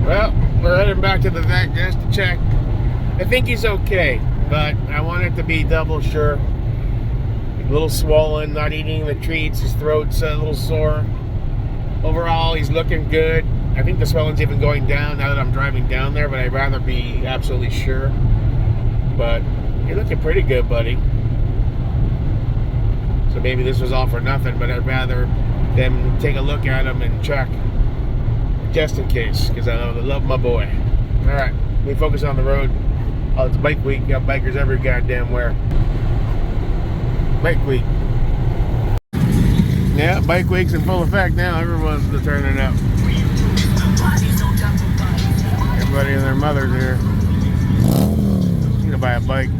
Well, we're heading back to the vet just to check. I think he's okay, but I want it to be double sure. A little swollen, not eating the treats, his throat's a little sore. Overall, he's looking good. I think the swelling's even going down now that I'm driving down there, but I'd rather be absolutely sure. But you're looking pretty good, buddy. So maybe this was all for nothing, but I'd rather them take a look at him and check just in case, because I love my boy. All right, we focus on the road. Oh, it's bike week. Got bikers every goddamn where. Bike week. Yeah, bike week's in full effect now. Everyone's turning up. Everybody and their mothers here. I'm gonna buy a bike.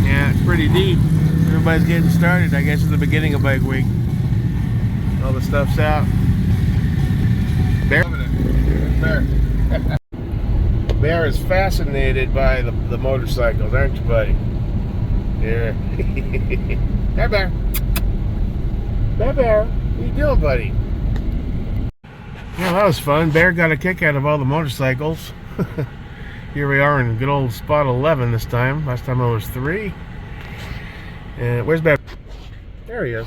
Yeah, it's pretty deep. Everybody's getting started. I guess it's the beginning of bike week. All the stuff's out. Bear. Bear is fascinated by the motorcycles, aren't you, buddy? Yeah. Hey, Bear. Hey, Bear. What you doing, buddy? Well, that was fun. Bear got a kick out of all the motorcycles. Here we are in good old spot 11 this time. Last time I was 3. And where's Bear? There he is.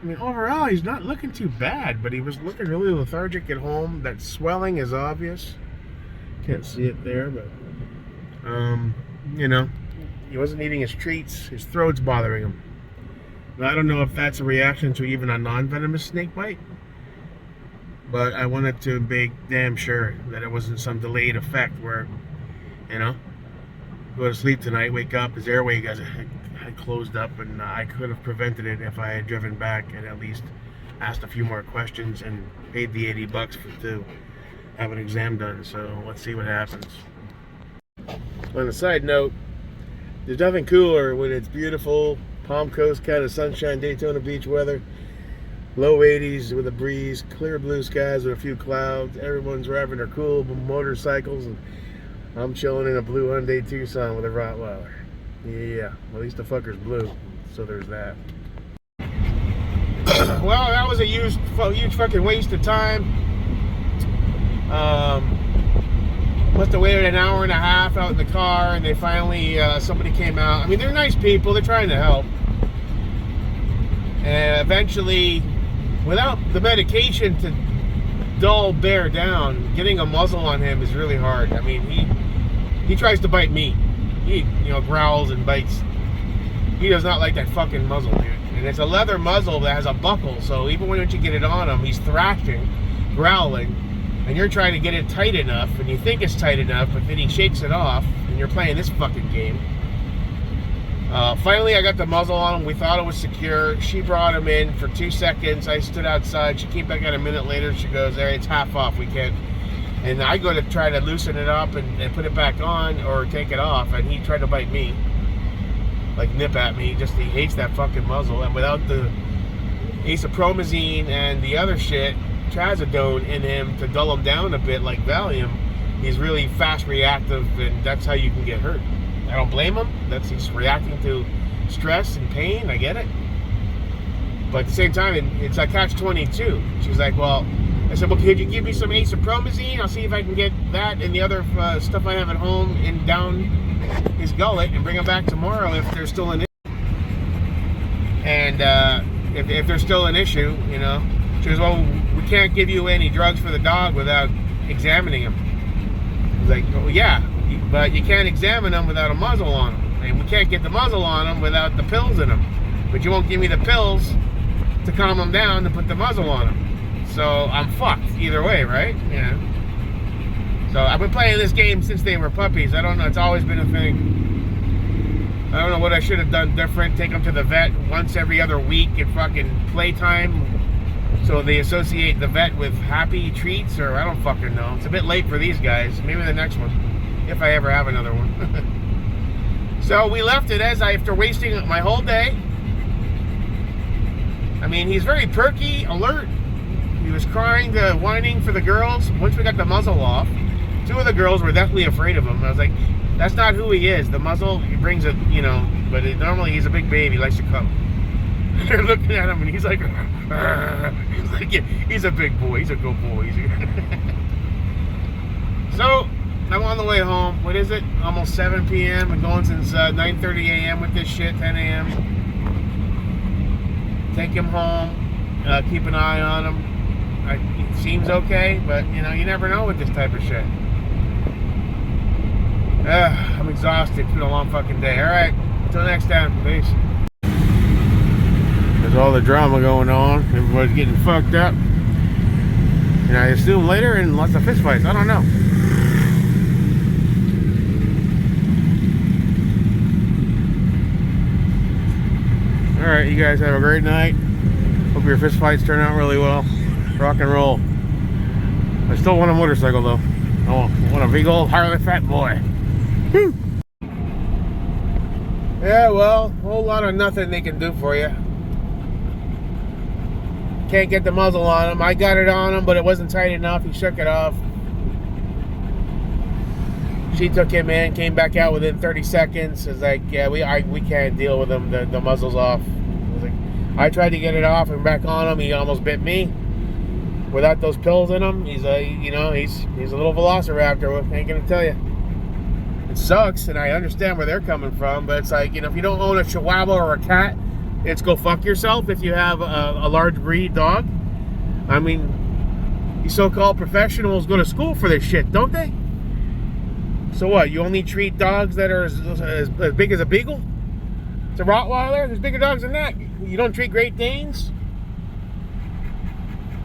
I mean, overall, he's not looking too bad, but he was looking really lethargic at home. That swelling is obvious. Can't see it there, but, you know, he wasn't eating his treats. His throat's bothering him. Now, I don't know if that's a reaction to even a non-venomous snake bite, but I wanted to be damn sure that it wasn't some delayed effect where, you know, go to sleep tonight, wake up, his airway had closed up, and I could have prevented it if I had driven back and at least asked a few more questions and paid the $80 to have an exam done. So let's see what happens. On a side note, there's nothing cooler when it's beautiful Palm Coast kind of sunshine, Daytona Beach weather, low 80s with a breeze, clear blue skies with a few clouds. Everyone's driving their cool motorcycles, and I'm chilling in a blue Hyundai Tucson with a Rottweiler. Yeah, at least the fucker's blue, so there's that. Well, that was a huge fucking waste of time. Must have waited an hour and a half out in the car, and they finally, somebody came out. I mean, they're nice people, they're trying to help. And eventually, without the medication to dull Bear down, getting a muzzle on him is really hard. I mean, he tries to bite me. He, you know, growls and bites. He does not like that fucking muzzle, dude. And it's a leather muzzle that has a buckle, so even when you get it on him, he's thrashing, growling, and you're trying to get it tight enough, and you think it's tight enough, but then he shakes it off, and you're playing this fucking game. Finally, I got the muzzle on him. We thought it was secure. She brought him in for 2 seconds. I stood outside. She came back out a minute later. She goes, "There, it's half off. We can't." And I go to try to loosen it up and put it back on or take it off, and he tried to bite me, like nip at me. Just he hates that fucking muzzle, and without the acepromazine and the other shit, trazodone in him to dull him down a bit, like Valium, he's really fast reactive, and that's how you can get hurt. I don't blame him. He's reacting to stress and pain. I get it, but at the same time, it's a catch-22. She's like, "Well," I said, "Well, could you give me some acepromazine? I'll see if I can get that and the other stuff I have at home in down his gullet and bring him back tomorrow if there's still an issue." And if there's still an issue, you know. She goes, "Well, we can't give you any drugs for the dog without examining him." I was like, "Oh yeah, but you can't examine him without a muzzle on him, and we can't get the muzzle on him without the pills in him. But you won't give me the pills to calm him down to put the muzzle on him. So I'm fucked either way, right?" Yeah. So I've been playing this game since they were puppies. I don't know. It's always been a thing. I don't know what I should have done different. Take them to the vet once every other week at fucking playtime, so they associate the vet with happy treats, or I don't fucking know. It's a bit late for these guys. Maybe the next one, if I ever have another one. So we left it after wasting my whole day. I mean, he's very perky, alert. He was crying, whining for the girls. Once we got the muzzle off, 2 of the girls were definitely afraid of him. I was like, that's not who he is. The muzzle, he brings it, you know, but normally he's a big baby, he likes to come. They're looking at him, and he's like, "Argh." He's like, He's a big boy. He's a good boy. So, I'm on the way home. What is it? Almost 7 p.m. I'm going since 9:30 a.m. with this shit, 10 a.m. Take him home. Keep an eye on him. It seems okay, but, you know, you never know with this type of shit. I'm exhausted. It's been a long fucking day. Alright, until next time. Peace. There's all the drama going on. Everybody's getting fucked up. And I assume later in lots of fistfights. I don't know. Alright, you guys have a great night. Hope your fistfights turn out really well. Rock and roll. I still want a motorcycle though. I want a big old Harley fat boy. Whew. Yeah, well, a whole lot of nothing they can do for you. Can't get the muzzle on him. I got it on him, but it wasn't tight enough. He shook it off. She took him in, came back out within 30 seconds. It's like, yeah, we can't deal with him. The muzzle's off. I tried to get it off and back on him. He almost bit me. Without those pills in him, he's a, you know, he's a little velociraptor. I ain't gonna tell you. It sucks, and I understand where they're coming from, but it's like, you know, if you don't own a Chihuahua or a cat, it's go fuck yourself. If you have a large breed dog, I mean, these so-called professionals go to school for this shit, don't they? So what? You only treat dogs that are as big as a beagle? It's a Rottweiler. There's bigger dogs than that. You don't treat Great Danes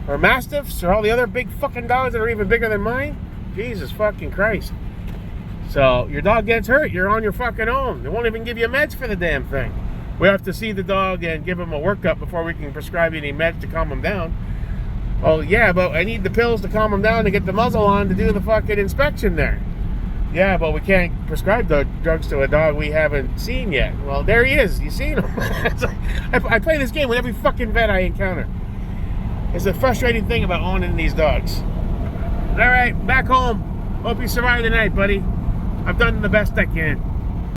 or Mastiffs or all the other big fucking dogs that are even bigger than mine? Jesus fucking Christ. So your dog gets hurt, you're on your fucking own. They won't even give you meds for the damn thing. We have to see the dog and give him a workup before we can prescribe any meds to calm him down. Well, yeah, but I need the pills to calm him down to get the muzzle on to do the fucking inspection there. Yeah, but we can't prescribe the drugs to a dog we haven't seen yet. Well, there he is. You seen him. I play this game with every fucking vet I encounter. It's a frustrating thing about owning these dogs. All right, back home. Hope you survive the night, buddy. I've done the best I can.